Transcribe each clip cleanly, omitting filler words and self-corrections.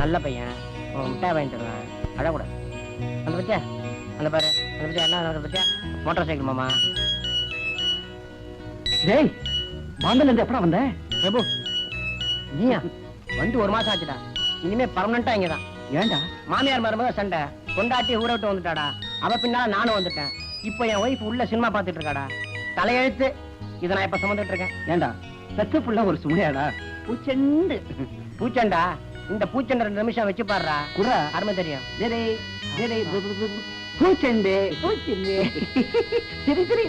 நல்ல பையன், மிட்டாய் வாங்கிட்டு வருவேன், அழக்கூடாது. அந்த பத்தியா, அந்த பாரு, அந்த பத்தியா, என்ன அந்த பத்தியா, மோட்டார் சைக்கிள் மாமா. டேய், பாம்பேல இருந்து எப்படா வந்த? பிரபு, நீயா வந்து 1 மாசம் ஆச்சுடா. இனிமே பர்மனண்டா இங்கதான். ஏண்டா? மாமியார் மருமக சண்டை, கொண்டாட்டி ஊரை விட்டு வந்துட்டாடா. அவ பின்னால நானும் வந்துட்டேன். இப்போ என் ஒய்ஃப் உள்ள சினிமா பாத்துட்டு இருக்காடா. தலையெழுத்து. இதை நான் இப்ப சுமந்துட்டு இருக்கேன். ஏண்டா, பெத்த புள்ள ஒரு சுமையாடா? பூச்செண்டு. பூச்சண்டா, இந்த பூச்சண்டை 2 நிமிஷம் வச்சு பாடுறா. குறா அருமை தெரியும். பூச்செண்டு பூச்செண்டு சரி சரி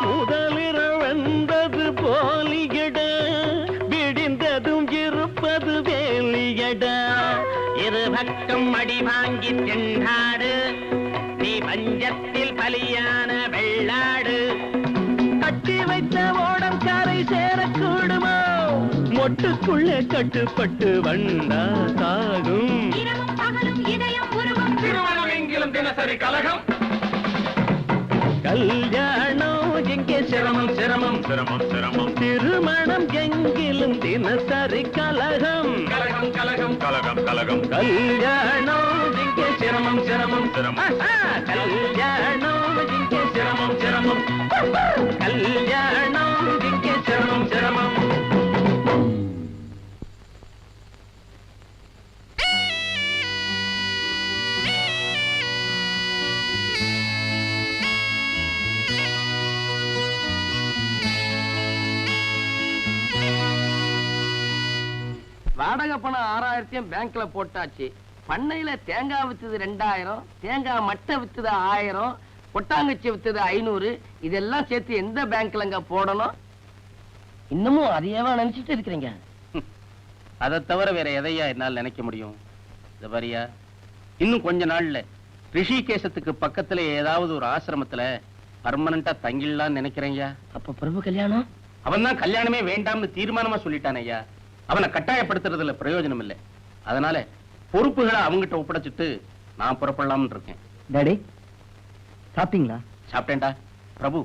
முதலிரவந்தது போலியட, விடிந்ததும் இருப்பது வேலியட. இரு பக்கம் அடி வாங்கி திண்டாடு, நீ பஞ்சத்தில் பலியான வெள்ளாடு. கட்டி வைத்த ஓடம் கரை சேரக்கூடுமோ, மொட்டுக்குள்ளே கட்டுப்பட்டு வண்டா சாகும். திருமணம் எங்கிலும் தினசரி கலகம். கல்யாணம் எங்கே சிரமம் சிரமம் சிரமம் சிரமம். திருமணம் எங்கிலும் தினசரி கலகம். கலகம் கலகம் கலகம் கலகம். கல்யாணம் எங்கே சிரமம் சிரமம் சிரமம். கல்யாணம் எங்கே சிரமம் சிரமம். கல்யாணம் எங்கே சிரமம் சிரமம். வாடகை பணம் 6000 பேங்க்ல போட்டாச்சு. பண்ணையில தேங்காய் வித்தது 2000, தேங்காய் மட்டை வித்தது 1000, கொட்டாங்கச்சி வித்தது 500. இதெல்லாம் சேர்த்து எந்த பேங்க்லங்க போடணும்? இன்னமும் அதையேவா நினைச்சிட்டு இருக்கிறீங்க? அதை தவிர வேற எதையா என்னால் நினைக்க முடியும்? இந்த பாரியா, இன்னும் கொஞ்ச நாள்ல ரிஷிகேசத்துக்கு பக்கத்துல ஏதாவது ஒரு ஆசிரமத்துல பர்மனண்டா தங்கிடலாம்னு நினைக்கிறேங்க. அப்ப பிரபு கல்யாணம்? அவன் தான் கல்யாணமே வேண்டாம்னு தீர்மானமா சொல்லிட்டான் ஐயா. அவனை கட்டாயப்படுத்துறதுல பிரயோஜனம் இல்லை. அதனால பொறுப்புகளை அவங்கிட்ட ஒப்படைச்சிட்டு நான் புறப்படலாம்னு இருக்கேன். டாடி, சாப்பிட்டீங்களா? சாப்பிட்டேன்டா. பிரபு,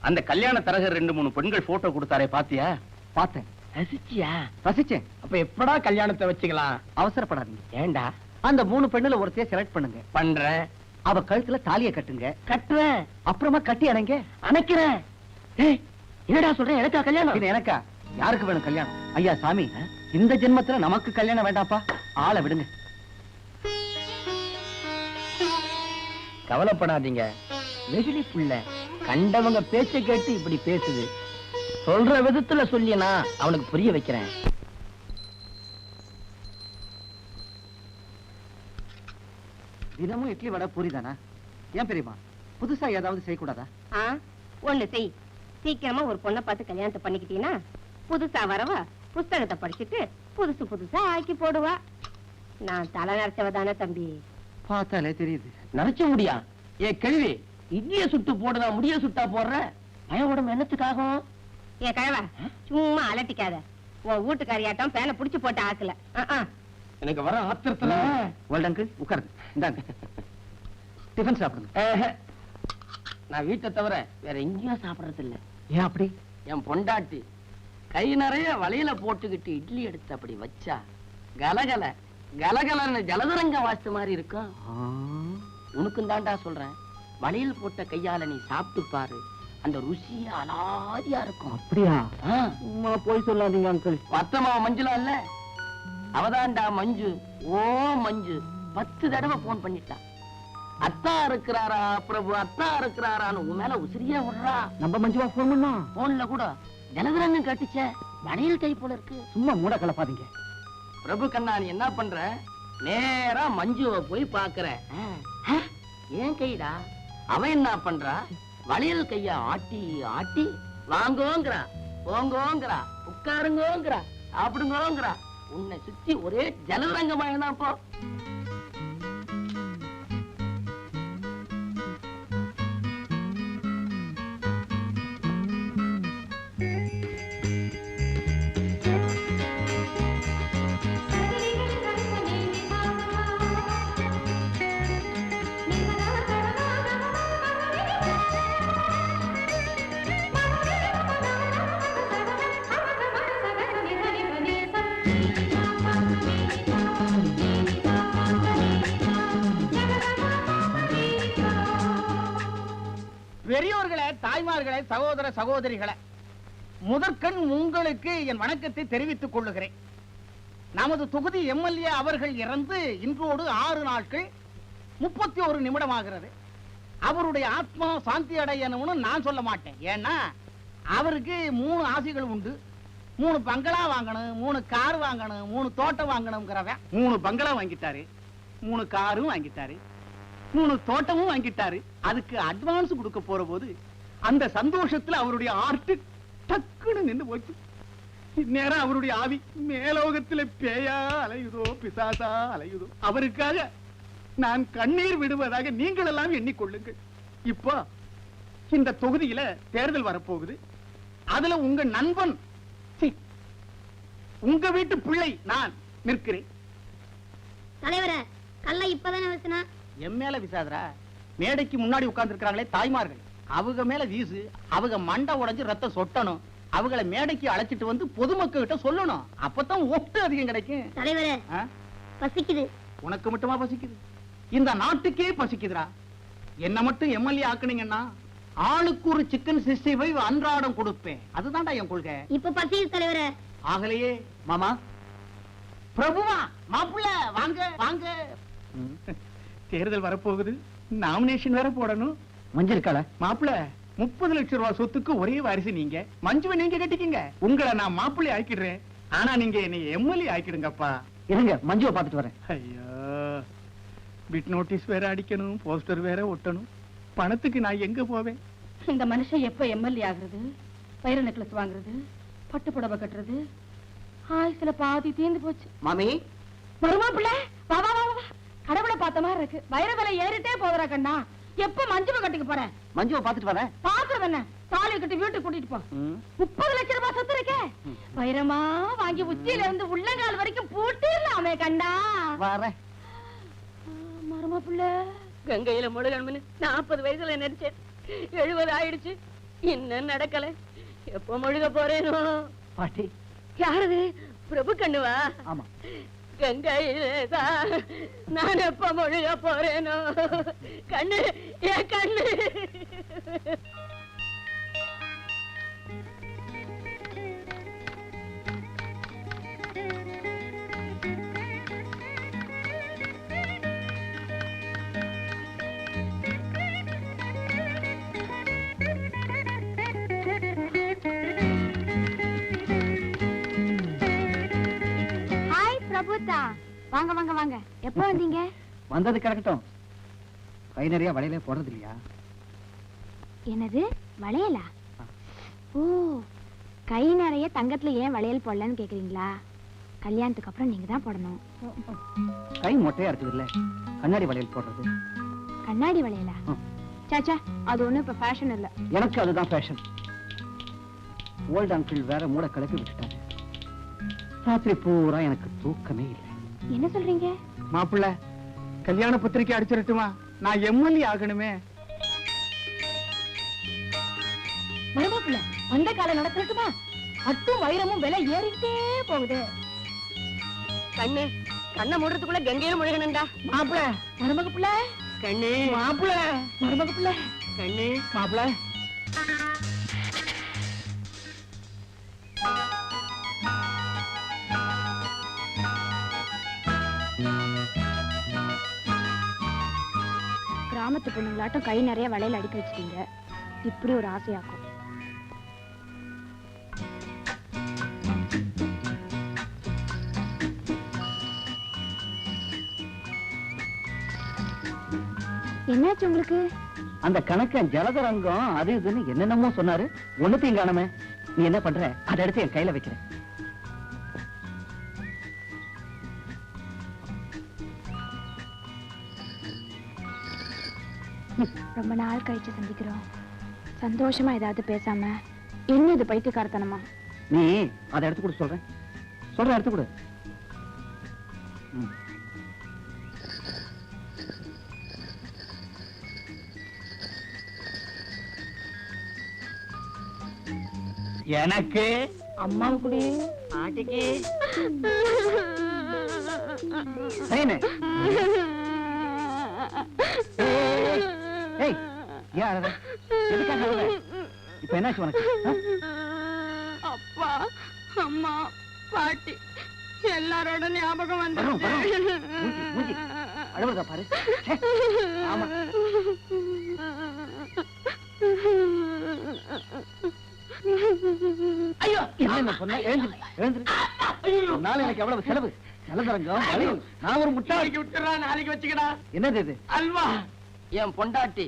அந்த கல்யாண தரகர் 2-3 பெண்கள் போட்டோ கொடுத்தாரே, பாத்தியா? பார்த்தேன். ரசிச்சியா? ரசிச்சேன். அப்ப எப்படா கல்யாணத்தை வச்சுக்கலாம்? அவசரப்படாதீங்க. ஏண்டா? அந்த 3 பெண்ணுல ஒருத்தைய செலக்ட் பண்ணுங்க. பண்றேன். அவ கழுத்துல தாலியை கட்டுங்க. கட்டுறேன். அப்புறமா கட்டி அணைங்க. அணைக்கிறேன். ஏய், என்னடா சொல்றேன்? எனக்கா கல்யாணம்? இது எனக்கா? யாருக்கு வேணும் கல்யாணம்? ஐயா சாமி, இந்த ஜென்மத்துல நமக்கு கல்யாணம் வேண்டாப்பா. ஆளை விடுங்க. கவலைப்படாதீங்க. வெகுளி புள்ள கண்டவங்க பேச்ச கேட்டு இப்படி பேசுது. சொல்ற விதத்துல சொல்லினா அவனுக்கு புரிய வைக்கிறேன். தினமும் இட்லி வடை பூரி தானா? ஏன் பெரியமா, புதுசா ஏதாவது செய்யக்கூடாதா? ஒண்ணு செய். சீக்கிரமா ஒரு பொண்ணை பார்த்து கல்யாணத்தை பண்ணிக்கிட்டீங்கன்னா புதுசா வரவா புஸ்தகத்தை படிச்சுட்டு புதுசு புதுசா ஆக்கி போடுவா. நான் தலை நரைச்சவதானே தம்பி. பார்த்தாலே தெரியுது. நரைச்ச முடியா? ஏ கேள்வி, இட்லிய சுட்டு போடுதா முடிய சுட்டா போடுற? பய உடம்பு என்னத்துக்காகும்? ஏ கழவா, சும்மா அலட்டிக்காத. உன் வீட்டுக்காரியாட்டம் பேனை புடிச்சு போட்டு ஆக்கல. எனக்கு வர ஆத்திரத்துல அங்கிள் உட்காருங்க. இந்தாங்க டிஃபன் சாப்பிடுங்க. நான் வீட்டை தவிர வேற எங்கேயும் சாப்பிடறது இல்ல. ஏன் அப்படி? என் பொண்டாட்டி கை நிறைய வளையல போட்டுக்கிட்டு இட்லி எடுத்து அப்படி வச்சா கலகல கலகலன்னு ஜலதரங்க வாஸ்து மாதிரி இருக்கும். உனக்கும் தாண்டா சொல்றேன். வளையல் போட்ட கையால நீ சாப்பிட்டு பாரு, அந்த ருசி அலாதியா இருக்கும். அப்படியா? போய் சொல்லாதீங்க அங்கிள். வத்தமாவ மஞ்சுலாம் இல்ல, அவதான்டா மஞ்சு. ஓ மஞ்சு 10 தடவை போன் பண்ணிட்டா. அத்தா இருக்கிறாரா பிரபு, அத்தா இருக்கிறாரான்னு உன் மேல உசிரியா விடுறா. நம்ம மஞ்சுவா போன் பண்ணா? போன்ல கூட ஜலதரங்கம் கட்டுச்ச, வளையல் கை போல இருக்கு. சும்மா மூட கலப்பாதீங்க. பிரபு கண்ணா, நீ என்ன பண்ற? நேரா மஞ்சுவை போய் பாக்குற. ஏன் கைடா? அவன் என்ன பண்றா? வளையல் கைய ஆட்டி ஆட்டி வாங்கோங்கிறா, போங்கோங்கிறா, உட்காருங்கோங்கிறா, சாப்பிடுங்கோங்கிறா. உன்னை சுத்தி ஒரே ஜலதரங்கமாயதான் போ. பெரியோர்களே, தாய்மார்களே, சகோதர சகோதரிகளே, முதற்கண் உங்களுக்கு என் வணக்கத்தை தெரிவித்துக் கொள்ளுகிறேன். நமது தொகுதி எம்எல்ஏ அவர்கள் இறந்து இன்றோடு 6 நாட்கள் 31 நிமிடம் ஆகிறது. அவருடைய ஆத்மா சாந்தி அடையணும்னு நான் சொல்ல மாட்டேன். ஏன்னா அவருக்கு 3 ஆசைகள் உண்டு. 3 பங்களா வாங்கணும், 3 கார் வாங்கணும், 3 தோட்டம் வாங்கணுங்கிறவன் 3 பங்களா வாங்கிட்டாரு, 3 காரும் வாங்கிட்டாரு, 3 தோட்டமும் வாங்கிட்டாரு. அதுக்கு அட்வான்ஸ் கொடுக்க போற போது அந்த சந்தோஷத்துல அவருடைய ஆர்ட் டக்குன்னு நின்று போச்சு. இந்நேரம் அவருடைய ஆவி மேலோகத்துல பேயா அலையுதோ பிசாசா அலையுதோ. அவருக்காக நான் கண்ணீர் விடுவதாக நீங்கள் எல்லாம் எண்ணிக்கொள்ளுங்கள். இப்போ இந்த தொகுதியில தேர்தல் வரப்போகுது. அதுல உங்க நண்பன், உங்க வீட்டு பிள்ளை நான் நிற்கிறேன். தலைவரே, கல்ல இப்பதானே வசனா என் மேல விசாதரா. மேடைக்கு முன்னாடி உட்கார்ந்து இருக்கிறாங்களே தாய்மார்கள், அவங்க மேல வீசு. அவங்க மண்டை உடைஞ்சு ரத்தம் சொட்டணும். அவங்கள மேடைக்கு அழைச்சிட்டு வந்து பொதுமக்கள் கிட்ட சொல்லணும். அப்பதான் ஓட்டு அதிகம் கிடைக்கும். தலைவரே, பசிக்குது. உனக்கு மட்டுமா பசிக்குது? இந்த நாட்டுக்கே பசிக்குதுடா. என்ன மட்டும் எம்எல்ஏ ஆக்குனீங்கன்னா ஆளுக்கு ஒரு சிக்கன் 65 அன்றாடம் கொடுப்பேன். அதுதான்டா என் கொள்கை. இப்ப பசிக்குது தலைவரே. ஆகலையே மாமா. பிரபுவா, மாப்பிள்ள வாங்க வாங்க. தேர்தல் வரப்போகுது, நாமினேஷன் வேற போடணும். மஞ்சள் இருக்காள? மாப்பிள்ள 30 லட்சம் ரூபாய் சொத்துக்கு ஒரே வாரிசு நீங்க. மஞ்சுவை நீங்க கட்டிக்கீங்க. உங்களை நான் மாப்பிள்ளை ஆக்கிடுறேன். ஆனா நீங்க என்னை எம்எல்ஏ ஆக்கிடுங்கப்பா. இருங்க, மஞ்சுவை பார்த்துட்டு வரேன். ஐயோ, பிட் நோட்டீஸ் வேற அடிக்கணும், போஸ்டர் வேற ஒட்டணும். பணத்துக்கு நான் எங்க போவேன்? இந்த மனுஷன் எப்ப எம்எல்ஏ ஆகுறது, வைர நெக்லஸ் வாங்குறது, பட்டு புடவை கட்டுறது, ஆயுசுல பாதி தீர்ந்து போச்சு. மாமி, மருமாப்பிள்ள, வா வா வா வா. கடவுளை பார்த்த மாதிரி இருக்கு. வைர விலை ஏறிட்டே போகுறா கண்ணா. எப்ப மஞ்சுவை கட்டிக்க போற? மஞ்சுவை பார்த்துட்டு வரேன். பாக்குறது என்ன, தாலியை கட்டி வீட்டுக்கு கூட்டிட்டு போ. 30 லட்சம் ரூபாய் சொத்து இருக்கே, வைரமா வாங்கி உச்சியில இருந்து உள்ளங்கால் வரைக்கும் பூட்டிடலாமே கண்டா. வரேன். மருமாப்பிள்ள, கங்கையில முழுகணும்னு 40 வயசுல நினைச்சேன். 70 ஆயிடுச்சு, இன்னும் நடக்கல. எப்ப முழுக போறேனோ? பாட்டி யாரது? பிரபு கண்ணுவா? ஆமா. கங்கையிலேதான் நான் எப்ப முழுக போறேனோ? கண்ணு, என் கண்ணு. வாங்க வாங்க வாங்க. எப்ப வந்தீங்க? வந்தது கிடக்கட்டும். கை நிறைய வளையலே போடுறது இல்லையா? என்னது வளையலா? ஓ, கை நிறைய தங்கத்துல ஏன் வளையல் போடலன்னு கேக்குறீங்களா? கல்யாணத்துக்கு அப்புறம் நீங்க தான் போடணும். கை மொட்டையா இருக்குது இல்ல, கண்ணாடி வளையல் போடுறது. கண்ணாடி வளையலா? சாச்சா, அது ஒண்ணு இப்ப ஃபேஷன் இல்ல. எனக்கு அதுதான் ஃபேஷன். ஓல்ட் அங்கிள் வேற மூட கிளப்பி விட்டுட்டாரு. ராத்திரி பூரா எனக்கு தூக்கமே இல்லை. என்ன சொல்றீங்க? மாப்பிள்ள, கல்யாண பத்திரிக்கை அடிச்சிருட்டுமா? நான் எம்எல்ஏ ஆகணுமே. மருமாப்பிள்ள, அந்த காலம் நடக்கட்டுமா? அட்டும் வைரமும் விலை ஏறிட்டே போகுது. கண்ணு, கண்ணை மூடுறதுக்குள்ள கங்கையில முழுகணும்டா. மாப்பிள்ள, மருமக பிள்ளை கண்ணு, மாப்பிள்ள, மருமக பிள்ளை கண்ணு, மாப்பிள்ள. கிராமத்து பொண்ணுங்களாட்டம் கை நிறைய வளையல் அடிக்க வச்சிட்டீங்க. இப்படி ஒரு ஆசையாக்கும். என்னாச்சு உங்களுக்கு? அந்த கணக்கன் ஜலதரங்கம் அது இதுன்னு என்னென்னமோ சொன்னாரு. ஒண்ணுத்தையும் காணமே. நீ என்ன பண்ற? அதை எடுத்து என் கையில வைக்கிறேன். ரொம்ப நாள் கழிச்சு சந்திக்கிறோம். சந்தோஷமா ஏதாவது பேசாம என்னது பைத்தியக்காரத்தனமா? நீ அதை எடுத்து கொடு. சொல்றேன் எடுத்து கொடு. எனக்கு அம்மாவுக்கு பாட்டிக்கு சைனே. ஏய், ஏன் அழற? எதுக்காக அழற? இப்ப என்னாச்சு உனக்கு? அப்பா அம்மா பாட்டி எல்லாரோட ஞாபகம் வரும், வரும். மூஞ்சி, அழுவுறதா பாரு. ச்சே, ஆமா. ஐயோ என்ன சொன்ன? எழுந்திரு, எழுந்திரு. நாளை எனக்கு எவ்வளவு செலவு? ஜலதரங்கம், வளையல். நான் ஒரு முட்டாள். நாளைக்கு விட்டுறா, நாளைக்கு வச்சுக்கடா. என்னது இது? அல்வா. என் பொண்டாட்டி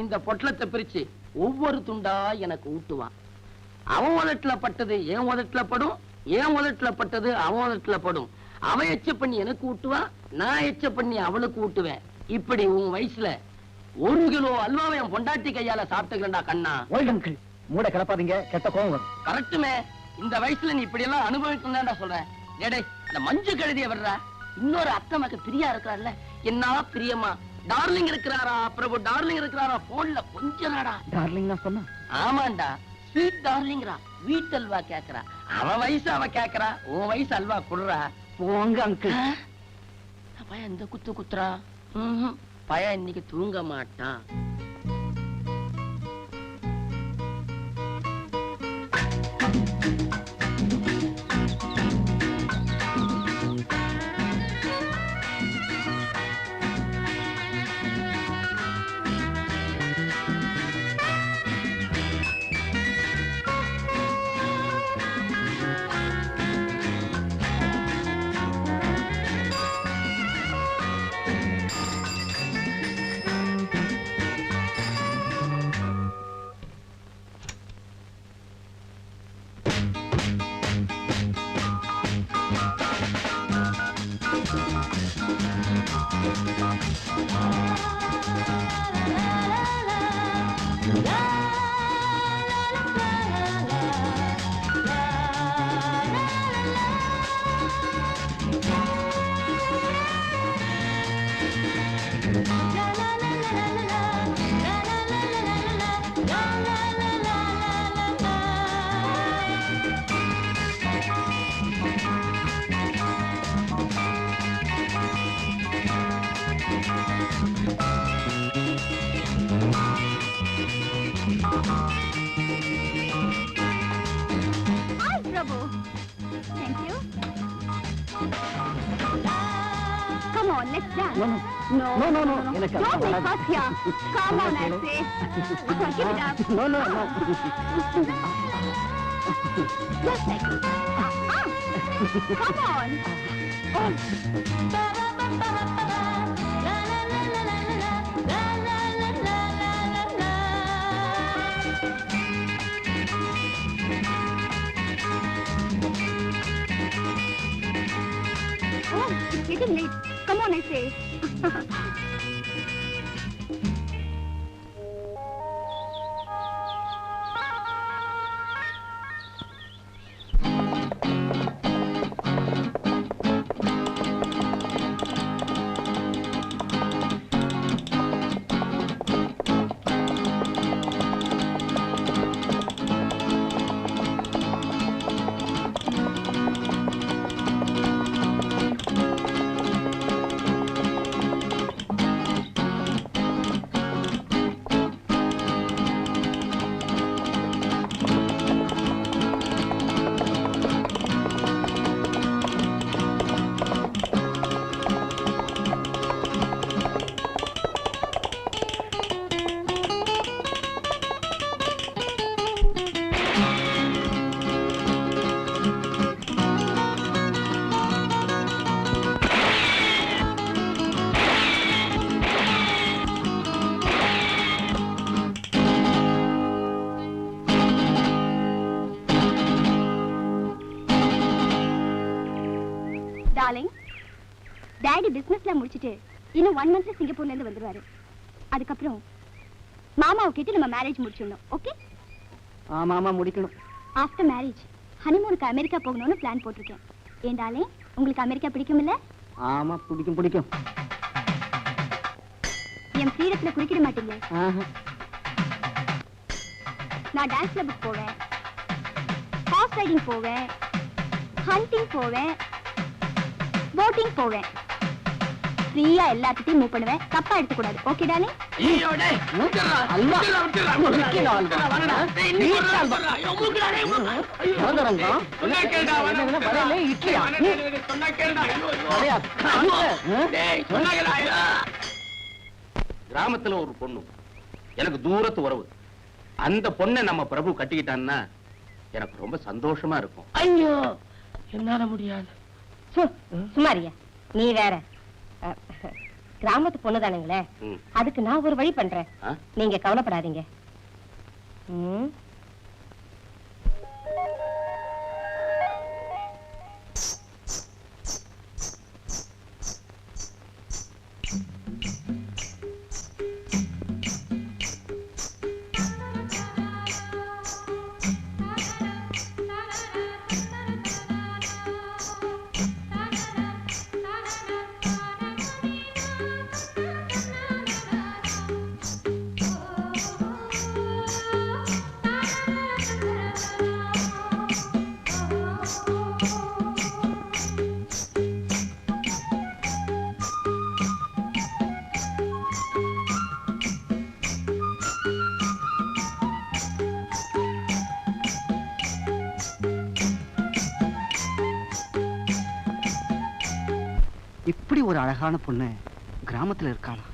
இந்த பொட்டலத்தை பிரிச்சு ஒவ்வொரு துண்டா எனக்கு ஊட்டுவான். அவன் உதட்டுல பட்டது என் உதட்டுல படும், என் உதட்டுல பட்டது அவன் உதட்டுல படும். அவன் எச்ச பண்ணி எனக்கு ஊட்டுவான், நான் எச்ச பண்ணி அவளுக்கு ஊட்டுவேன். இப்படி உன் வயசுல 1 கிலோ அல்வாவை என் பொண்டாட்டி கையால சாப்பிட்டுக்கிறா கண்ணா. ஓல்ட் அங்கிள், மூட கிளப்பாதீங்க, கெட்ட கோவம் வரும். கரெக்டுமே. இந்த வயசுல நீ இப்படி எல்லாம் அனுபவிக்கணும்டா சொல்றேன். டேடே, அந்த மஞ்சு கழுதிய வர்றா. இன்னொரு அத்தை மக பிரியா இருக்கிறாள்ல, என்ன பிரியமா. டார்லிங் இருக்கிறாரா, பிரபு டார்லிங் இருக்கிறாரா, போன்ல கொஞ்ச நாடா. டார்லிங் நான் சொன்னா? ஆமாண்டா, ஸ்வீட் டார்லிங்ரா. வீட்டு அல்வா கேக்குறா. அவன் வயசு அவ கேக்குறா, உன் வயசு அல்வா குடுறா. போங்க அங்கிள். பையன் இந்த குத்து குத்துறா. பையன் இன்னைக்கு தூங்க மாட்டான். Hi, Prabhu. Thank you. Come on, let's dance. No, no. No, no. எனக்கு Don't அதெல்லாம் make us here. Come on, I say. Give it up. No, no, no. Just like it. Come on. Oh, it's getting late. Come on, I say. Darling, Daddy businessல முடிச்சிட்டு இன்னும் 1 monthல சிங்கப்பூர்ல இருந்து வந்துருவாரு. அதுக்கப்புறம் மாமாவை கிட்ட நம்ம மேரேஜ் முடிச்சிடணும். ஓகே? ஆமா முடிக்கணும். ஆஃப்டர் மேரேஜ் ஹனிமூனுக்கு அமெரிக்கா போகணும்னு பிளான் போட்டிருக்கேன். ஏன் டார்லிங், உங்களுக்கு அமெரிக்கா பிடிக்கும்ல? ஆமா பிடிக்கும். என் ஃப்ரீடத்துல குறுக்கிட மாட்டீங்க? நான் டான்ஸ் கிளப்புக்கு போவேன், ஹார்ஸ் ரைடிங் போவேன், ஹண்டிங் போவேன், போட்டிங் போவேன். ஃப்ரீயா எல்லாத்தையும் மூவ் பண்ணுவேன். தப்பா எடுத்துக்கூடாது. ஓகே டாலே? கிராமத்துல ஒரு பொண்ணு எனக்கு தூரத்து உறவு. அந்த பொண்ணை நம்ம பிரபு கட்டிக்கிட்டான்னா எனக்கு ரொம்ப சந்தோஷமா இருக்கும். ஐயோ என்னால முடியாது. சுமாரியா நீ வேற. கிராமத்து பொண்ணு தானுங்களே, அதுக்கு நான் ஒரு வழி பண்றேன். நீங்க கவலைப்படாதீங்க. இப்படி ஒரு அழகான பொண்ணு கிராமத்துல இருக்காளா?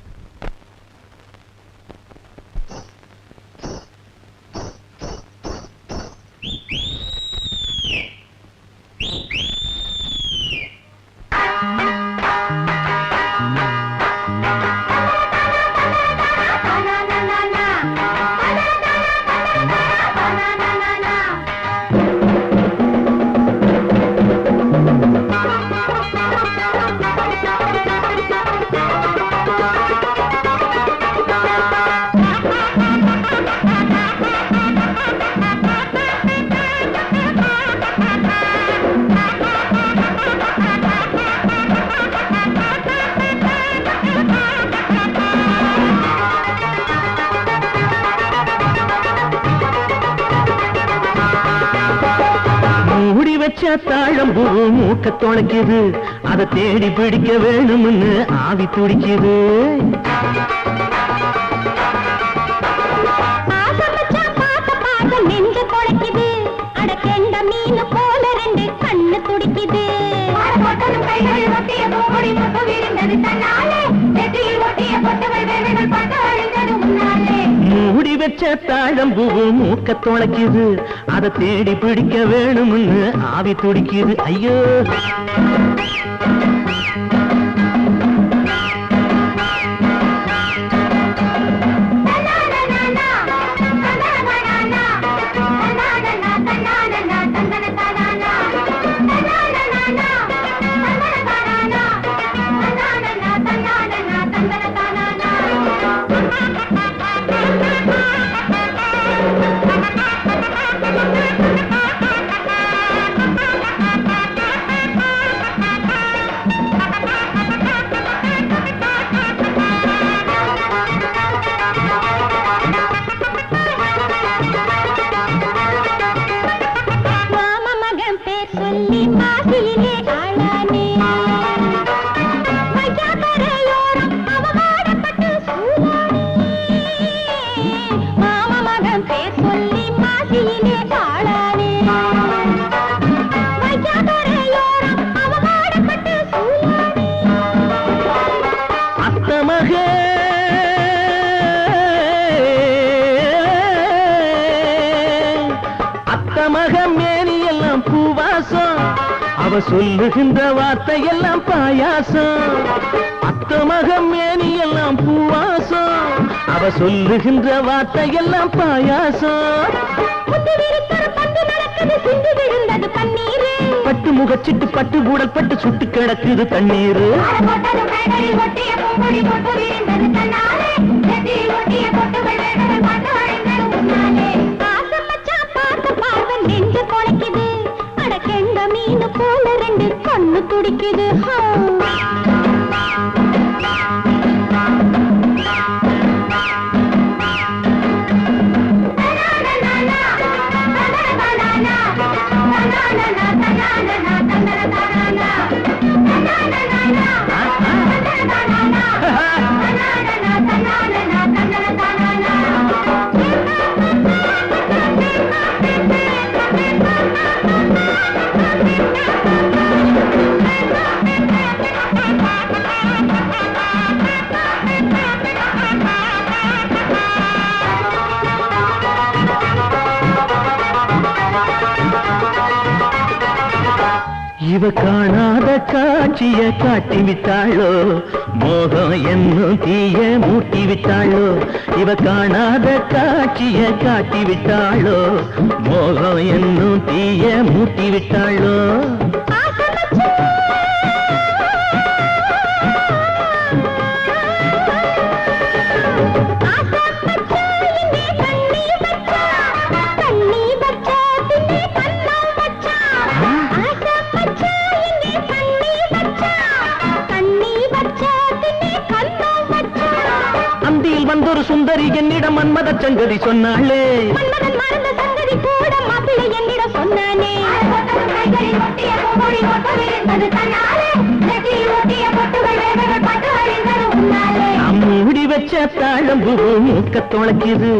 தாழம்பூ மூக்க தொலைக்குது, அதை தேடி பிடிக்க வேணும்னு ஆவி துடிக்குது. நெஞ்சு கொலைக்குது, அட கெண்ட மீன் போல ரெண்டு கண்ணு துடிக்குது. மூடி வச்ச தாழம்பூ மூக்க தொலைக்குது, அதை தேடி பிடிக்க வேணும்னு ஆவி துடிக்குது. ஐயோ அவ சொல்லுகின்ற வார்த்தை எல்லாம் பாயாசம். அத்த மகம் மேனி எல்லாம் பூவாசம், அவ சொல்லுகின்ற வார்த்தை எல்லாம் பாயாசம். பட்டு முகச்சிட்டு பட்டு கூடல் பட்டு சுட்டு கிடக்குது தண்ணீர். நெஞ்சு கொலைக்குது, அட கெண்ட மீன் போல ரெண்டு கண்ணு துடிக்குது. na na na na இவ காணாத காட்சிய காட்டி விட்டாளோ, மோகம் என்னும் தீய மூட்டி விட்டாளோ. இவ காணாத காட்சிய காட்டி விட்டாளோ, மோகம் என்னும் தீய மூட்டி விட்டாளோ. வந்தொரு சுந்தரி என்னிடம் மன்மத சங்கதி சொன்னாளே, மூடி வச்ச தாழம்பு மூக்க தொலைக்குது,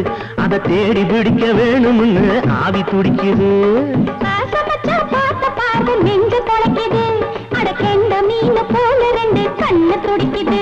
அதை தேடி பிடிக்க வேணும்னு ஆவி துடிக்குது. நெஞ்சு தொலைக்குது, அட கெண்ட மீன போல ரெண்டு கண்ணு துடிக்குது.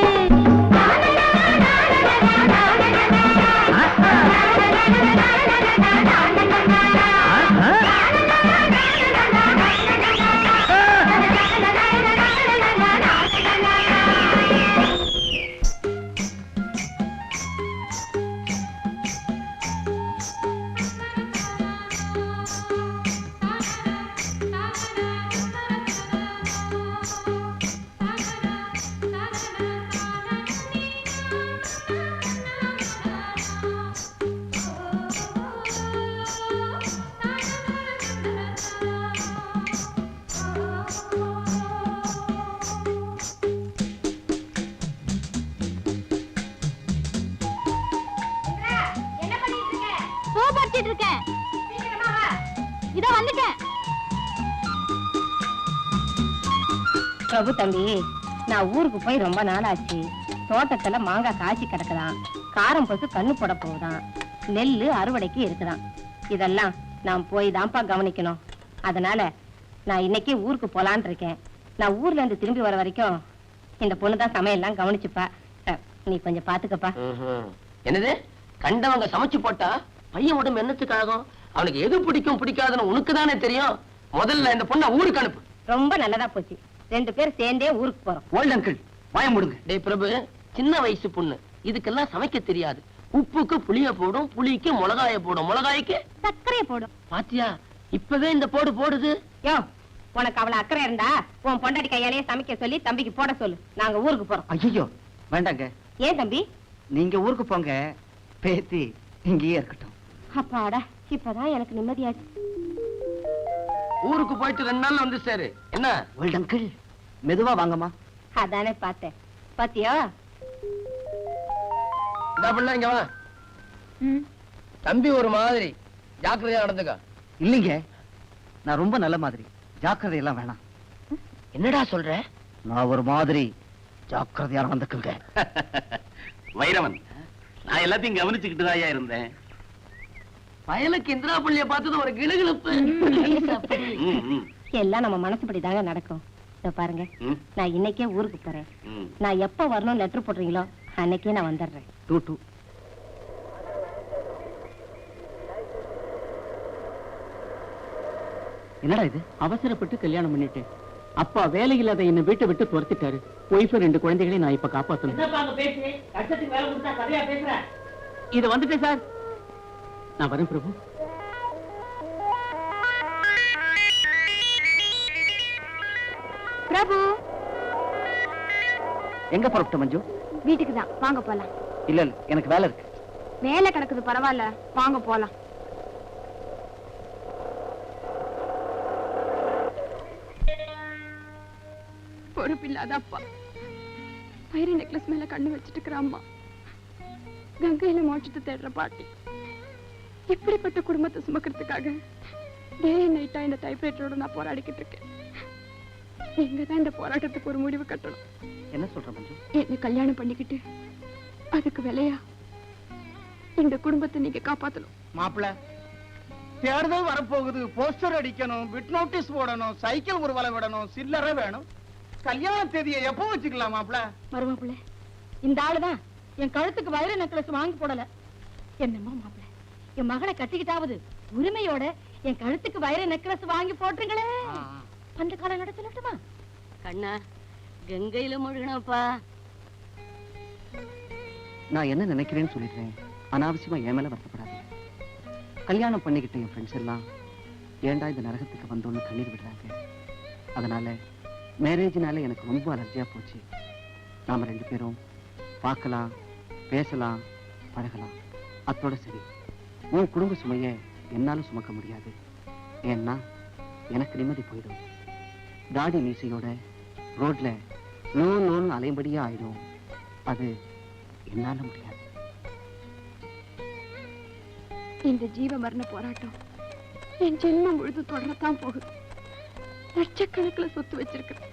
பிரபு தம்பி, நான் ஊருக்கு போய் ரொம்ப நாள் ஆச்சு. தோட்டத்துல மாங்காய் காய்ச்சி கிடக்குதான், காரம் பசு கண்ணு போட போகுதான், நெல்லு அறுவடைக்கு இருக்குதான். இதெல்லாம் நான் போய் தான்ப்பா கவனிக்கணும். அதனால நான் இன்னைக்கே ஊருக்கு போலான் இருக்கேன். நான் ஊர்ல இருந்து திரும்பி வர வரைக்கும் இந்த பொண்ணுதான் சமையல்லாம் கவனிச்சுப்பா. நீ கொஞ்சம் பாத்துக்கப்பா. என்னது, கண்டவங்க சமைச்சு போட்டா பையன் உடம்பு என்னத்துக்காகும்? அவனுக்கு எது பிடிக்கும் பிடிக்காதுன்னு உனக்கு தானே தெரியும். முதல்ல இந்த பொண்ணை ஊருக்கு அனுப்பு. ரொம்ப நல்லதா போச்சு, 2 பேர் சேர்ந்தே ஊருக்கு போறோம். ஓல்ட் அங்கிள் வாயம் முடுங்க. டேய் பிரபு, சின்ன வயசு பொண்ணு, இதுக்கெல்லாம் சமைக்க தெரியாது. உப்புக்கு புளிய போடும், புளிக்கு மிளகாய போடும், மிளகாய்க்கு சர்க்கரையை போடும். பாத்தியா, இப்பவே இந்த போடு போடுது. யோ, உனக்கு அவளை அக்கறை இருந்தா உன் பொண்டாட்டி கையாலேயே சமைக்க சொல்லி தம்பிக்கு போட சொல்லு. நாங்க ஊருக்கு போறோம். ஐயோ வேண்டாங்க. ஏன் தம்பி? நீங்க ஊருக்கு போங்க, பேத்தி இங்கேயே இருக்கட்டும். அப்பாடா, இப்பதான் எனக்கு நிம்மதியாச்சு. ஊருக்கு போயிட்டு 2 நாள்ல வந்து சேரு. என்ன ஓல்ட் அங்கிள், மெதுவா வாங்கம்மா. அதானே பார்த்தேன். பாத்தியா, இந்த பிள்ளை இங்க வா. தம்பி ஒரு மாதிரி ஜாக்கிரதையா நடந்துக்க. இல்லைங்க, நான் ரொம்ப நல்ல மாதிரி, ஜாக்கிரதை எல்லாம் வேணாம். என்னடா சொல்ற? நான் ஒரு மாதிரி, ஜாக்கிரதையா நடந்துக்குங்க. வைரவன், நான் எல்லாத்தையும் கவனிச்சுக்கிட்டு தான் இருந்தேன். பயலுக்கு இந்திரா பள்ளிய பார்த்தது ஒரு கிளுகிழுப்பு. எல்லாம் நம்ம மனசுப்படிதாங்க நடக்கும். இதோ பாருங்க, நான் இன்னைக்கே ஊருக்கு போறேன். நான் எப்ப வரணும் லெட்டர் போடுறீங்களோ அன்னைக்கே நான் வந்துடுறேன். டூ என்னடா இது? அவசரப்பட்டு கல்யாணம் பண்ணிட்டேன். அப்பா வேலை இல்லாத என்ன வீட்டை விட்டு துரத்திட்டாரு. ஒய்ஃப் 2 குழந்தைகளை நான் இப்ப காப்பாத்தணும். இது வந்துட்டேன் சார். நான் வரேன் பிரபு. பிரபு, எங்க புறப்பட்ட மஞ்சு? வீட்டுக்கு தான், வாங்க போலாம். இல்ல இல்ல, எனக்கு வேலை இருக்கு. வேலை கிடக்குது, பரவாயில்ல, வாங்க போலாம். பொறுப்பில்லாத அப்பா, வைர நெக்லஸ் மேல கண்ணு வச்சிட்டு இருக்கிற அம்மா, கங்கையில மோட்சத்தை தேடுற பாட்டி, இப்படிப்பட்ட குடும்பத்தை சுமக்கிறதுக்காக டே நைட்டா இந்த டைப்ரைட்டரோட நான் போராடிக்கிட்டு இருக்கேன். நீங்க தான் இந்த போராட்டத்துக்கு ஒரு முடிவு கட்டணும். என்ன சொல்ற மஞ்சு? என்ன கல்யாணம் பண்ணிக்கிட்டு அதுக்கு விலையா இந்த குடும்பத்தை நீங்க காப்பாத்தணும். மாப்பிள்ள, தேர்தல் வரப்போகுது, போஸ்டர் அடிக்கணும், பிட் நோட்டீஸ் போடணும், சைக்கிள் ஊர்வலம் விடணும், சில்லறை வேணும். கல்யாண தேதியை எப்போ வச்சுக்கலாம் மாப்பிள்ள? மருமப்புள்ள, இந்த ஆளுதான் என் கழுத்துக்கு வைர நெக்லஸ் வாங்கி போடல. என்னமோ மாப்பிள்ள, என் மகளை கட்டிக்கிட்டாவது உரிமையோட என் கழுத்துக்கு வைர நெக்லஸ் வாங்கி போட்டுருங்களே. அந்த காலம் நட சொல்லட்டுமா? கண்ணா, கங்கையில முழுகணும்ப்பா. நான் என்ன நினைக்கிறேன்னு சொல்லிடுறேன். அனாவசியமா என் மேல வருத்தப்படாது. கல்யாணம் பண்ணிக்கிட்ட என் ஃப்ரெண்ட்ஸ் எல்லாம் ஏண்டா இந்த நரகத்துக்கு வந்தோன்னு கண்ணீர் விடுறாங்க. அதனால மேரேஜ்னால எனக்கு ரொம்ப அலர்ஜியா போச்சு. நாம 2 பேரும் பார்க்கலாம், பேசலாம், பழகலாம். அத்தோட சரி. உன் குடும்ப சுமையை என்னாலும் சுமக்க முடியாது. ஏன்னா எனக்கு நிம்மதி போயிடும். தாடி மீசையோட ரோட்ல நோன்னு அலைம்படியா ஆயிடும். அது என்னால முடியாது. இந்த ஜீவ மரண போராட்டம் என் ஜென்மம் முழுது தொடரத்தான் போகுது. லட்சக்கணக்கில் சொத்து வச்சிருக்கிறேன்.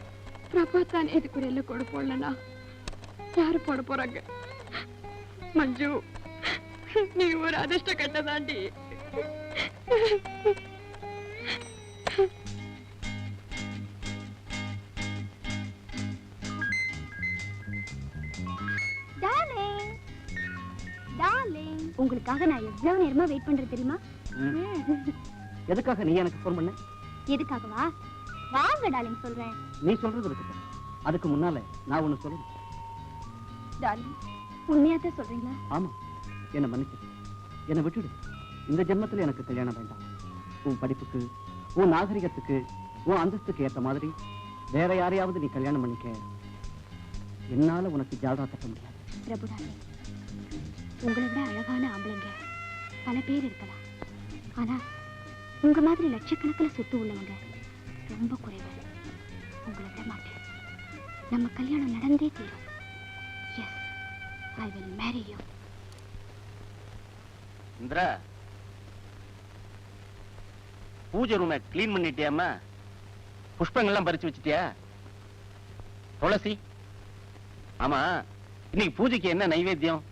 பிரபா தானே இதுக்கு ஒரு எல்லை கொடு போடலன்னா யாரு போட போறாங்க? மஞ்சு, நீ ஒரு அதிர்ஷ்ட கட்டதாண்டி. உங்களுக்காக நான் எவ்வளவு நேரமா வெயிட் பண்றது தெரியுமா? எதுக்காக நீ எனக்கு போன் பண்ண? எதுக்காகவா? வாங்க டார்லிங் சொல்றேன். நீ சொல்றது இருக்கு. அதுக்கு முன்னால நான் ஒண்ணு சொல்லணும். டார்லிங், உண்மையாத்தான் சொல்றீங்களா? ஆமா, என்ன மன்னிச்சு, என்னை விட்டுடு. இந்த ஜென்மத்துல எனக்கு கல்யாணம் வேண்டாம். உன் படிப்புக்கு, உன் நாகரிகத்துக்கு, உன் அந்தஸ்துக்கு ஏற்ற மாதிரி வேற யாரையாவது நீ கல்யாணம் பண்ணிக்க. என்னால உனக்கு ஜாதா தட்ட முடியாது. பிரபு டார்லிங், உங்களை விட அழகான ஆம்பளைங்க பல பேர் இருக்கலாம். ஆனா உங்க மாதிரி லட்சக்கணக்கில் சொத்து உள்ளவங்க ரொம்ப குறைவு. உங்களை விட மாட்டேன். நம்ம கல்யாணம் நடந்தே தீரும். Yes, I will marry you. Indira, பூஜை ரூமை கிளீன் பண்ணிட்டியாமா? புஷ்பங்கள்லாம் பறிச்சு வச்சிட்டியா? துளசி, ஆமா, இன்னைக்கு பூஜைக்கு என்ன நைவேத்தியம்?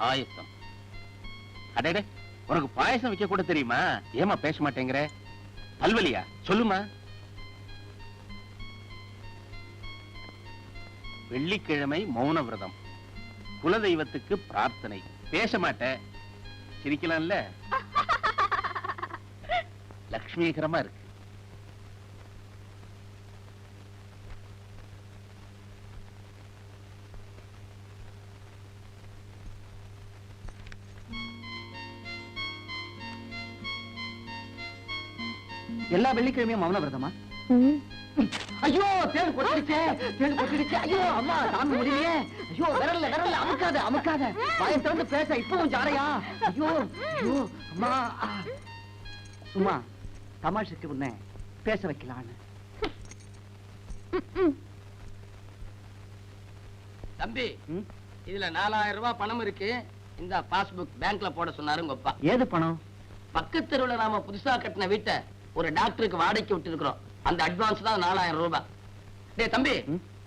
பாயசம். அடடே, உனக்கு பாயசம் வைக்க கூட தெரியுமா? ஏமா பேச மாட்டேங்கிற? பல்வலியா? சொல்லுமா. வெள்ளிக்கிழமை மௌன விரதம், குலதெய்வத்துக்கு பிரார்த்தனை. பேச மாட்ட, சிரிக்கலாம்ல? லட்சுமிகரமா இருக்கு. எல்லா வெள்ளிக்கிழமையும் மௌன விரதமா? ஐயோ, தேள் கொட்டிடுச்சே, தேள் கொட்டிடுச்சே. ஐயோ அம்மா, தாங்க முடியலையே. ஐயோ, விரல்ல விரல்ல அமுக்காத அமுக்காத. வாயை திறந்து பேச இப்பவும் ஜாடையா? ஐயோ ஐயோ அம்மா. சும்மா தமாஷுக்கு உன்னை பேச வைக்கலான்னு. தம்பி, இதுல 4000 ரூபாய் பணம் இருக்கு. இந்த பாஸ்புக் பேங்க்ல போட சொன்னாரு உங்க அப்பா. ஏது பணம்? பக்கத்து தெருவுல நாம புதுசா கட்டின வீட்டை ஒரு டாக்டருக்கு வாடகைக்கு விட்டு இருக்கிறோம். அந்த அட்வான்ஸ் தான் 4000 ரூபாய். டேய் தம்பி,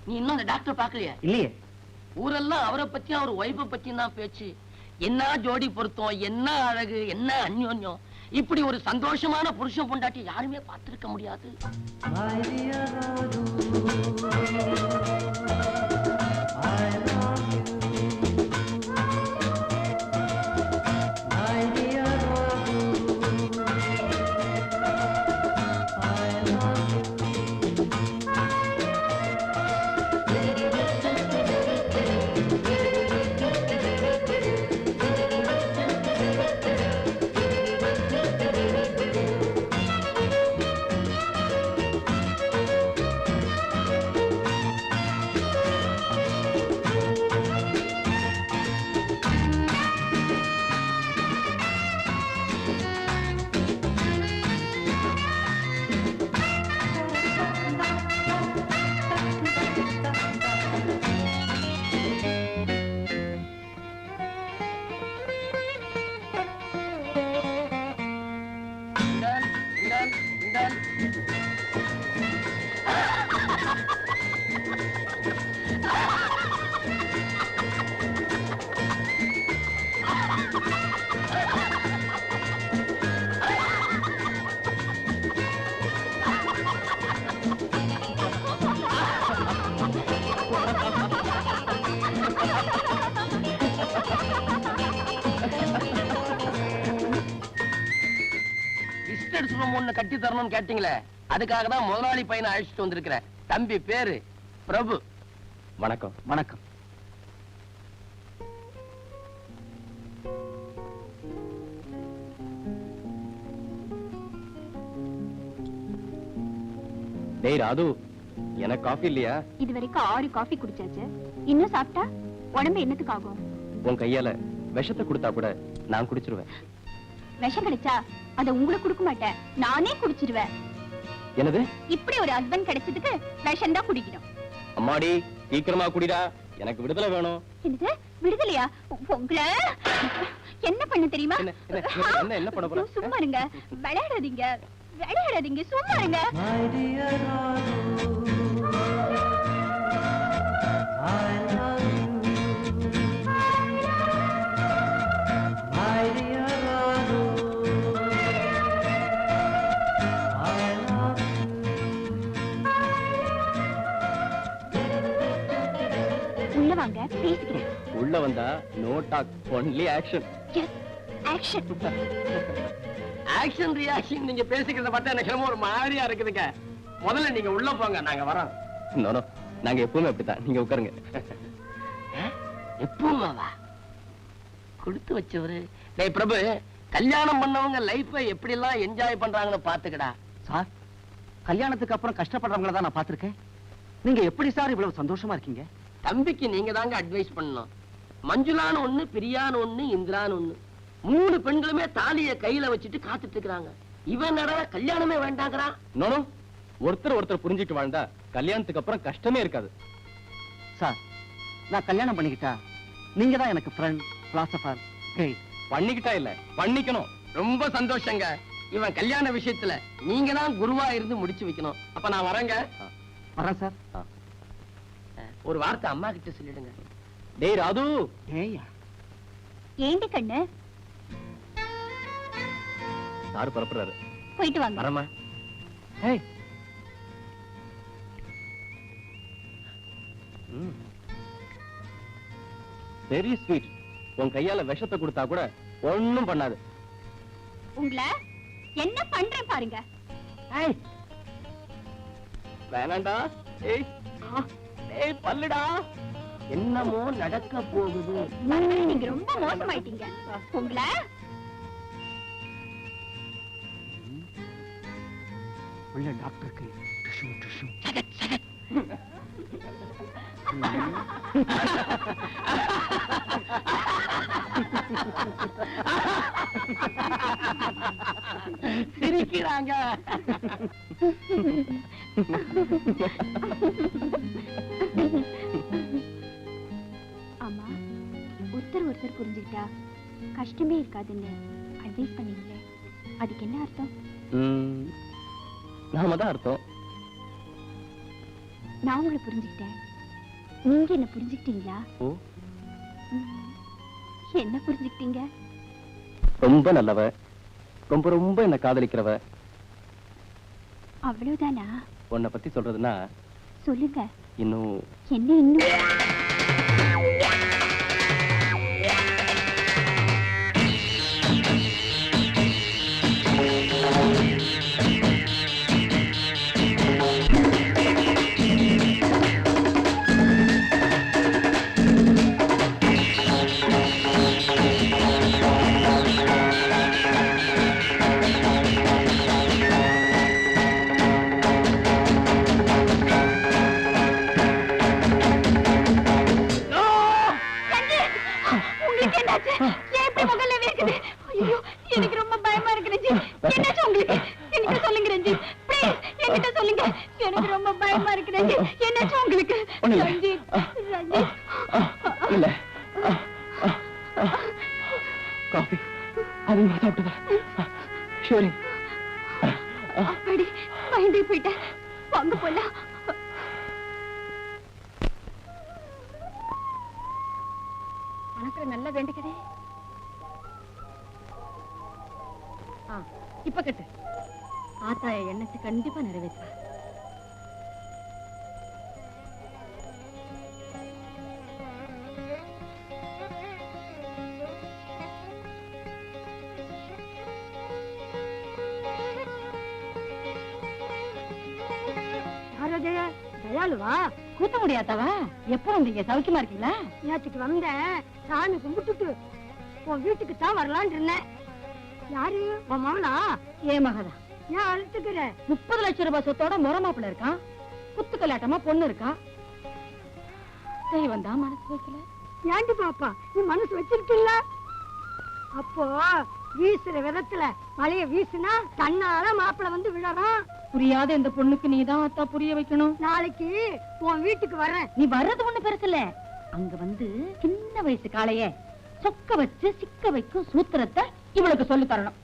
நீ இன்னும் அந்த டாக்டர் பாக்கலையா? இல்லையே. ஊரெல்லாம் அவரை பத்தியும் அவர் ஒய்ஃபை பத்தியும் தான் பேச்சு. என்ன ஜோடி பொருத்தம், என்ன அழகு, என்ன அந்யோன்யம். இப்படி ஒரு சந்தோஷமான புருஷன் பொண்டாட்டி யாருமே பார்த்திருக்க முடியாது. விசிட்டர்ஸ் ரூம் ஒண்ணு கட்டி தரணும்னு கேட்டீங்களே, அதுக்காக தான் முதலாளி பையனை அழைச்சிட்டு வந்திருக்கிறேன். தம்பி பேரு பிரபு. வணக்கம். வணக்கம். டேய் ராது, எனக்கு காஃபி இல்லையா? இது வரைக்கும் 6 காஃபி குடிச்சாச்சு. இன்னும் சாப்பிட்டா உடம்பு என்னத்துக்கு ஆகும்? உன் கையால விஷத்தை கொடுத்தா கூட நான் குடிச்சிருவேன். விஷம் கிடைச்சா அதை உங்களுக்கு கொடுக்க மாட்டேன், நானே குடிச்சிருவேன். என்னது? இப்படி ஒரு ஹஸ்பண்ட் கிடைச்சதுக்கு விஷம் தான் குடிக்கணும். அம்மாடி, சீக்கிரமா குடிடா, எனக்கு விடுதலை வேணும். என்னது விடுதலையா? உங்களை என்ன பண்ண தெரியுமா? என்ன பண்ண போற? சும்மா இருங்க, விளையாடாதீங்க விளையாடாதீங்க, சும்மா இருங்க. உள்ள வாங்க, பேசிக்கிறேன். உள்ள வந்தா no talk, only action. Yes, action. Action reaction நீங்க பேசிக்கிறத பார்த்தா எனக்கு ஒரு மாதிரியா இருக்குதுங்க. முதல்ல நீங்க உள்ள போங்க, நாங்க வரோம். நோ நோ, நாங்க எப்பவுமே அப்படித்தான். நீங்க உட்காருங்க. எப்பவுமாவா? கொடுத்து வச்சவரு. டேய் பிரபு, கல்யாணம் பண்ணவங்க லைஃபை எப்படி எல்லாம் என்ஜாய் பண்றாங்கன்னு பாத்துக்கடா. சார், கல்யாணத்துக்கு அப்புறம் கஷ்டப்படுறவங்கள தான் நான் பார்த்திருக்கேன். நீங்க எப்படி சார் இவ்வளவு சந்தோஷமா இருக்கீங்க? தம்பிக்கு நீங்க தாங்க அட்வைஸ் பண்ணணும். மஞ்சுளான்னு ஒண்ணு, பிரியான்னு ஒண்ணு, இந்திரான்னு ஒண்ணு, 3 பெண்களுமே தாலிய கையில வச்சுட்டு காத்துட்டு இருக்காங்க. இவன் நட கல்யாணமே வேண்டாங்கிறான். நோ நோ, ஒருத்தர் புரிஞ்சுட்டு வாழ்ந்தா கல்யாணத்துக்கு அப்புறம் கஷ்டமே இருக்காது. சார், நான் கல்யாணம் பண்ணிக்கிட்டா நீங்க தான் எனக்கு ஃப்ரெண்ட், பிலாசபர், கைட். பண்ணிக்கிட்டா இல்ல, பண்ணிக்கணும். ரொம்ப சந்தோஷங்க. இவன் கல்யாண விஷயத்துல நீங்க தான் குருவா இருந்து முடிச்சு வைக்கணும். அப்ப நான் வரேங்க. வரேன் சார். ஒரு வார்த்தை அம்மா கிட்ட சொல்லிடுங்க. டேய் ராது. ஏய்யா, ஏண்டி கண்ணு? சார் பரப்புறாரு. போயிட்டு வாங்க. வரமா? ஏய், வெரி ஸ்வீட். உன் கையால விஷத்தை கொடுத்தா கூட ஒண்ணும் பண்ணாது. உங்களை என்ன பண்றேன் பாருங்க. ஏய், வேணாண்டா. ஏய் ஏய் பல்லுடா. என்னமோ நடக்க போகுது. நீங்க ரொம்ப மோசமாயிட்டீங்க. உங்களை உள்ள டாக்டருக்கு டிஷ்யூ டிஷ்யூ. சிரிக்கிறாங்க. அம்மா, ஒருத்தர் புரிஞ்சுக்கிட்டா கஷ்டமே இருக்காதுன்னு அட்வைஸ் பண்ணீங்களே, அதுக்கு என்ன அர்த்தம்? நாம தான் அர்த்தம். நான் உங்களை புரிஞ்சுக்கிட்டேன், நீங்க என்ன புரிஞ்சுக்கிட்டீங்களா? ஓ, என்ன புரிஞ்சுக்கிட்டீங்க? ரொம்ப நல்லவ, ரொம்ப ரொம்ப என்ன காதலிக்கிறவ. அவ்வளவுதானா? உன்னை பத்தி சொல்றதுன்னா சொல்லுங்க. இன்னும் என்ன இன்னும்? எனக்கு ரொம்ப பயமா இருக்கு ரஞ்சி. என்னாச்சு உங்களுக்கு? என்கிட்ட சொல்லுங்க ரஞ்சி, ப்ளீஸ் என்கிட்ட சொல்லுங்க. எனக்கு ரொம்ப பயமா இருக்கு ரஞ்சி. என்னாச்சு உங்களுக்கு? ரஞ்சி, ரஞ்சி. இல்ல, காஃபி அதிகமா சாப்பிட்டதா? ஷோரி. அப்படி பயந்தே போயிட்டேன். வாங்க போலாம். மனசுல நல்லா வேண்டிக்கடே. இப்ப கட்டு. ஆத்தா எண்ணத்தை கண்டிப்பா நிறைவேற்றா. தயாளுவா கூத்த முடியாதவா எப்போ வந்தீங்க? சௌக்கியமா இருக்கீங்களா? நேற்றுக்கு வந்த சாமி கும்பிட்டுட்டு உன் வீட்டுக்கு தான் வரலான் இருந்தேன். யாரு உன் மவளா? ஏன் மகதா? ஏன் அழுத்துக்கிற? 30 லட்சம் ரூபாய் சொத்தோட முறமாப்பிள்ள இருக்கான். குத்து கல்லாட்டமா பொண்ணு இருக்கா. தெய்வம் தான் மனசு வைக்கல. ஏண்டி பாப்பா நீ மனசு வச்சிருக்கீல்ல? அப்போ வீசுற விதத்துல மழைய வீசுனா தன்னால மாப்பிள்ள வந்து விழறான். புரியாத இந்த பொண்ணுக்கு நீதான் அத்தா புரிய வைக்கணும். நாளைக்கு உன் வீட்டுக்கு வரேன். நீ வர்றது ஒண்ணு பெருசுல. அங்க வந்து சின்ன வயசு காளைய சொக்க வச்சு சிக்க வைக்கும் சூத்திரத்தை இவளுக்கு சொல்லி தரணும்.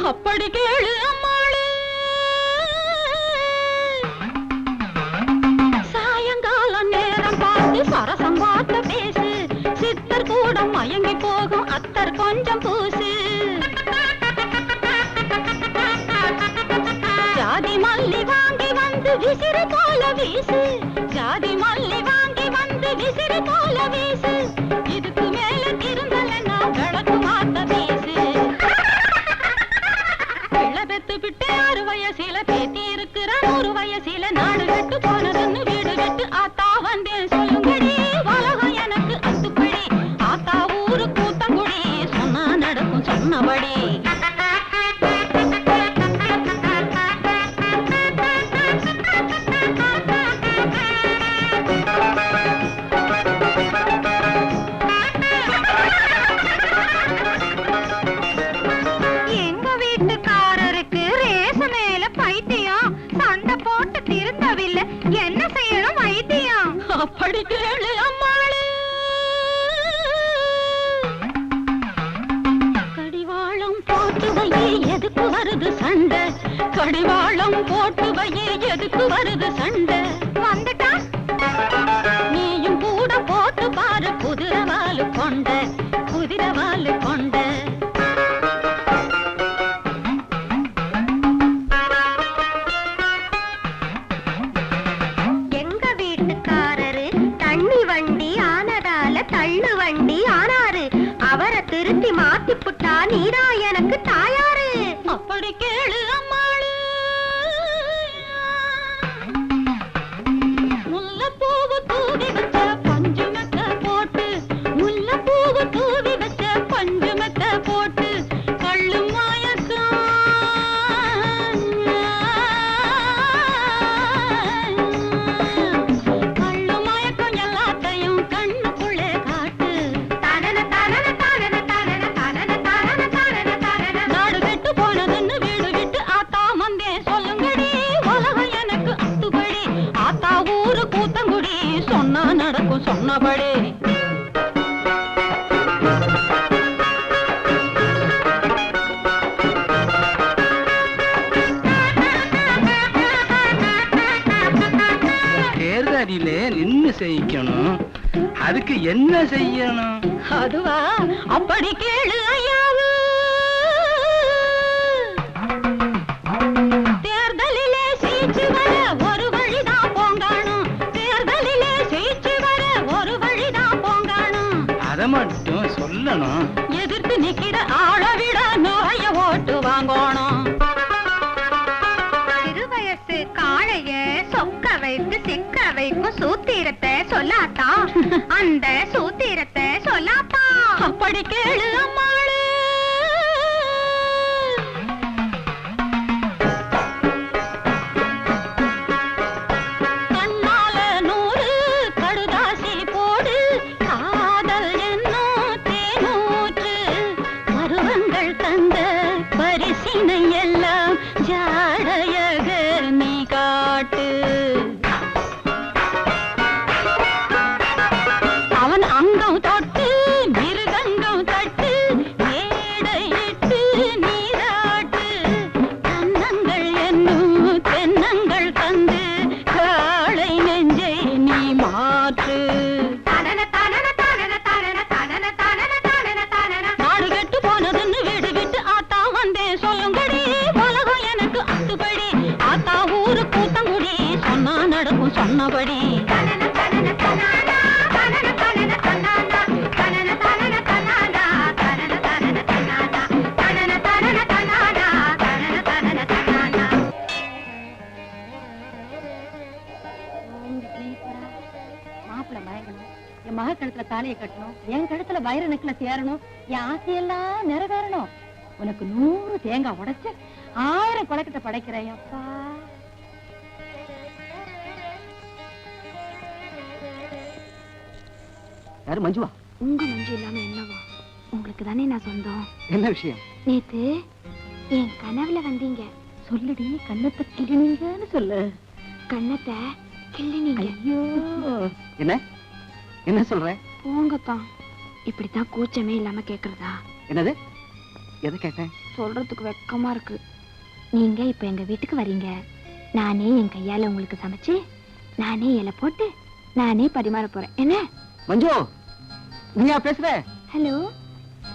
அப்படி கேளு அம்மாளே. சாயங்கால நேரம் பார்த்து சரசம் பார்த்து பேசு. சித்தர் கூட மயங்கி போகும் அத்தர் கொஞ்சம் பூசு. ஜாதி மல்லி வாங்கி வந்து விசிறு போல வீசு. ஜாதி மல்லி வாங்கி வந்து விசிறு போல வீசு. இதுக்கு மேல திருந்தலன்னா விளக்கு மாத்த வீசு. பெத்து விட்டு 6 வயசில பேத்தி இருக்கிற 100 வயசில நாடு விட்டு போனதுன்னு வீடு விட்டு ஆத்தா வந்தேன் சொல்லுங்கடி. உலகம் எனக்கு அத்துப்படி. ஆத்தா ஊரு கூத்தங்குடி சொன்னா நடக்கும் சொன்னபடி. என்ன செய்யணும் வைத்தியம்? அப்படி கேளு அம்மாளே. கடிவாளம் போட்டு வையே எதுக்கு வருது சண்டை? கடிவாளம் போட்டு வையே எதுக்கு வருது சண்டை? வந்துட்டா நீயும் கூட போட்டு பாரு. குதிரவாலு கொண்ட குதிரவாலு கொண்ட. தள்ளு வண்டி ஆனாரு. அவரை திருத்தி மாத்தி புட்டா நீரா எனக்கு தாயாரு. அப்படி கேளு அம்மாளு. முல்லைப்பூவு தூவி வச்ச பஞ்சு மெத்த போட்டு. முல்லைப்பூவு தூவி வச்ச பஞ்சு மெத்த போட்டு. கள்ளு மயக்கம் கள்ளு மயக்கம் எல்லாத்தையும் கண்ணுக்குள்ளே காட்டு. நாடு விட்டு போனதுன்னு வீடு விட்டு ஆத்தா வந்தே சொல்லுங்கடி. உலகம் எனக்கு அத்துபடி. ஆத்தா ஊரு கூத்தங்குடி சொன்னா நடக்கும் சொன்னபடி. தேர்தலிலே நின்னு செய்யணும். அதுக்கு என்ன செய்யணும்? அதுவா? அப்படி கேளு ஐயாவு. தேர்தலிலே சீச்சு வர ஒரு வழிதான் போங்காணும். தேர்தலிலே சீச்சு வர ஒரு வழிதான் போங்காணும். அத மட்டும் சொல்லணும். எதிர்த்து நிக்கிற ஆளை விட நோய ஓட்டு வாங்கணும். சிறுவயசு காளைய சொக்க வைத்து சிக்க வைக்கும் சூத்திர சூத்திரத்தை சொல்லாத்தா அந்த சூத்திரத்தை சொல்லாத்தா அப்படி கேளு அம்மாளு கண்ணால 100 கடுதாசி போடு காதல் என்னும் தேனூற்று பருவங்கள் தந்த பரிசினை எல்லாம் ஜாடையக நீ காட்டு அவன் அங்கம் தொட்டு மிருதங்கம் தட்டு மேடையிட்டு நீராட்டு கன்னங்கள் என்னும் தென்னங்கள் தந்து காளை நெஞ்சை நீ மாற்று நாடு கெட்டு போனதுன்னு வீடு விட்டு ஆத்தா வந்தேன் சொல்லுங்கடி உலகம் எனக்கு அத்துபடி ஆத்தா ஊரு கூத்தங்குடி சொன்னா நடக்கும் சொன்னபடி மாப்பிள்ள மயங்கணும், என் மக கழுத்துல தாலியை கட்டணும், என் கழுத்துல வைர நெக்லஸ் ஏறணும், என் ஆசையெல்லாம் நிறைவேறணும். உனக்கு 100 தேங்காய் உடைச்சு 1000 கொலைக்கிட்ட படைக்கிறேன் அப்பா. யாரு மஞ்சுவா? உங்க மஞ்சு இல்லாம என்னவா? உங்களுக்கு தானே நான் சொந்தம். என்ன விஷயம்? நேத்து என் கனவுல வந்தீங்க. சொல்லுடி, கண்ணத்தை கிளினீங்கன்னு சொல்லு. கண்ணத்தை கிள்ளினீங்க. ஐயோ, என்ன என்ன சொல்ற? போங்கத்தான். இப்படித்தான் கூச்சமே இல்லாம கேக்குறதா? என்னது? எதை கேட்டேன்? சொல்றதுக்கு வெக்கமா இருக்கு. நீங்க இப்ப எங்க வீட்டுக்கு வரீங்க. நானே என் கையால உங்களுக்கு சமைச்சு நானே இலை போட்டு நானே பரிமாற போறேன். என்ன மஞ்சு, நீயா பேசுற? ஹலோ,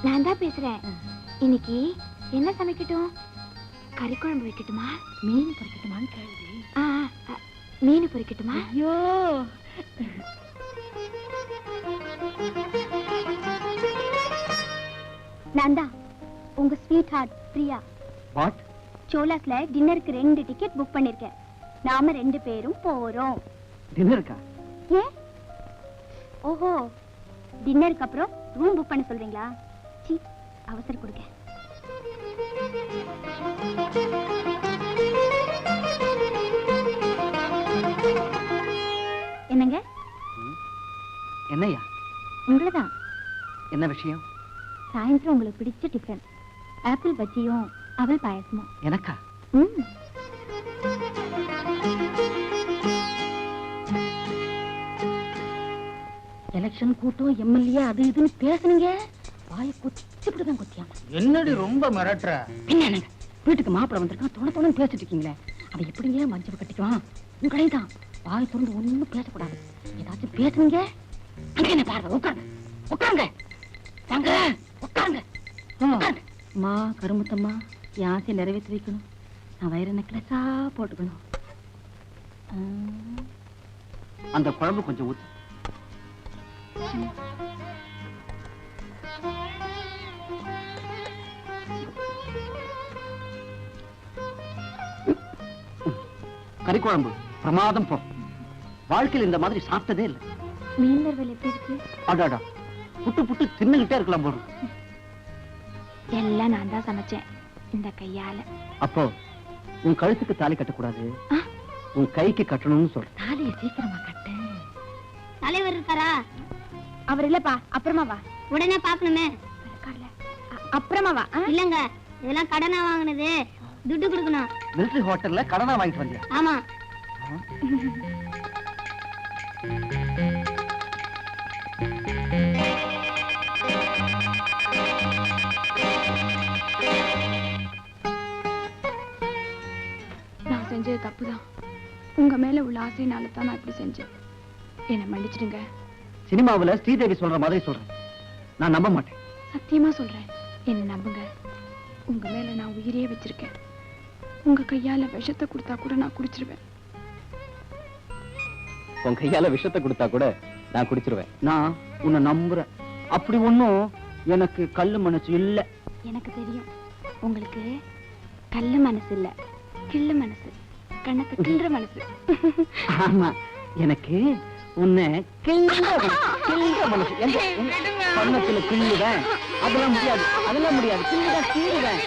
நான் தான் பேசுறேன். இன்னைக்கு என்ன சமைக்கட்டும்? கறி குழம்பு வைக்கட்டுமா, மீன் பொரிக்கட்டுமான்னு கேளுடி. மீன் பொரிக்கட்டுமா? ஐயோ, நான் தான் உங்க ஸ்வீட் ஹார்ட் பிரியா. வாட்? சோலாஸ்ல டின்னருக்கு 2 டிக்கெட் புக் பண்ணிருக்கேன். நாம 2 பேரும் போறோம். டின்னருக்கா? ஏன்? ஓஹோ, டின்னருக்கு அப்புறம் ரூம் புக் பண்ண சொல்றீங்களா? சீ, அவசரம் கொடுங்க. என்னங்க? என்னையா? உங்களதான். என்ன விஷயம்? சாயந்தரம் உங்களுக்கு பிடிச்ச டிஃபன் ஆப்பிள் பஜ்ஜியும் அவல் பாயசமும். எனக்கா? எலெக்ஷன் கூட்டம், எம்எல்ஏ அது இதுன்னு பேசுனீங்க, வாயை கொத்திவிட்டுதான் கொத்தியாம. என்னடி ரொம்ப மிரட்டுற? என்னங்க, வீட்டுக்கு மாப்பிள்ள வந்திருக்கான், தொண பேசிட்டு இருக்கீங்களே, அவன் எப்படிங்க மஞ்சள் கட்டிக்குவான்? உங்களையும் தான் வாயை திறந்து ஒண்ணும் பேசக்கூடாது. ஏதாச்சும் பேசுனீங்க, அங்க என்ன பாருங்க, உட்காருங்க உட்காருங்க, வாங்க உட்காருங்க. அம்மா கருமுத்தம்மா, என் ஆசையை நிறைவேற்றி வைக்கணும். நான் வைர நெக்லஸா போட்டுக்கணும். அந்த குழம்பு கொஞ்சம் ஊத்து. கறி குழம்பு பிரமாதம் போ. வாழ்க்கையில் இந்த மாதிரி சாப்பிட்டதே இல்லை. மீன் வறுவல் எப்படி இருக்கு? அடாடா, புட்டு புட்டு தின்னுகிட்டே இருக்கலாம் போடும். எல்லாம் நான் தான் சமைச்சேன் இந்த கையால. அப்போ உன் கழுத்துக்கு தாலி கட்டக்கூடாது, உன் கைக்கு கட்டணும்னு சொல்ற. தாலியை சீக்கிரமா கட்டு. தலைவர் இருக்காரா? அவர் இல்லப்பா, அப்புறமா வா. உடனே பாக்கணுமே. அப்புறமா வா. இல்லங்க, இதெல்லாம் கடனா வாங்கினது, துட்டு கொடுக்கணும். மிலிட்டரி ஹோட்டல்ல கடனா வாங்கிட்டு வந்தியா? ஆமா. நான் செஞ்சது தப்புதான். உங்க மேல உள்ள ஆசையினால தான் நான் இப்படி செஞ்சேன். என்னை மன்னிச்சிடுங்க. சினிமாவுல ஸ்ரீதேவி சொல்ற மாதிரி சொல்றேன், நான் நம்ப மாட்டேன். சத்தியமா சொல்றேன், என்ன நம்புங்க. உங்க மேல நான் உயிரே வச்சிருக்கேன். உங்க கையால விஷத்தை கொடுத்தா கூட நான் குடிச்சிருவேன். உன் கையால விஷத்தை கொடுத்தா கூட நான் குடிச்சிருவேன். நான் உன்னை நம்புறேன். அப்படி ஒண்ணும் எனக்கு கல்லு மனசு இல்ல. எனக்கு தெரியும், உங்களுக்கு கல்லு மனசு இல்ல, கிள்ளு மனசு, கண்ணத்தை கிள்ற மனசு. ஆமா, எனக்கு உன்னை கிள்ளுக மனசு பண்ணத்துல கிள்ளுவேன். அதெல்லாம் முடியாது, அதெல்லாம் முடியாது. கிள்ளுதான் கீழுவேன்.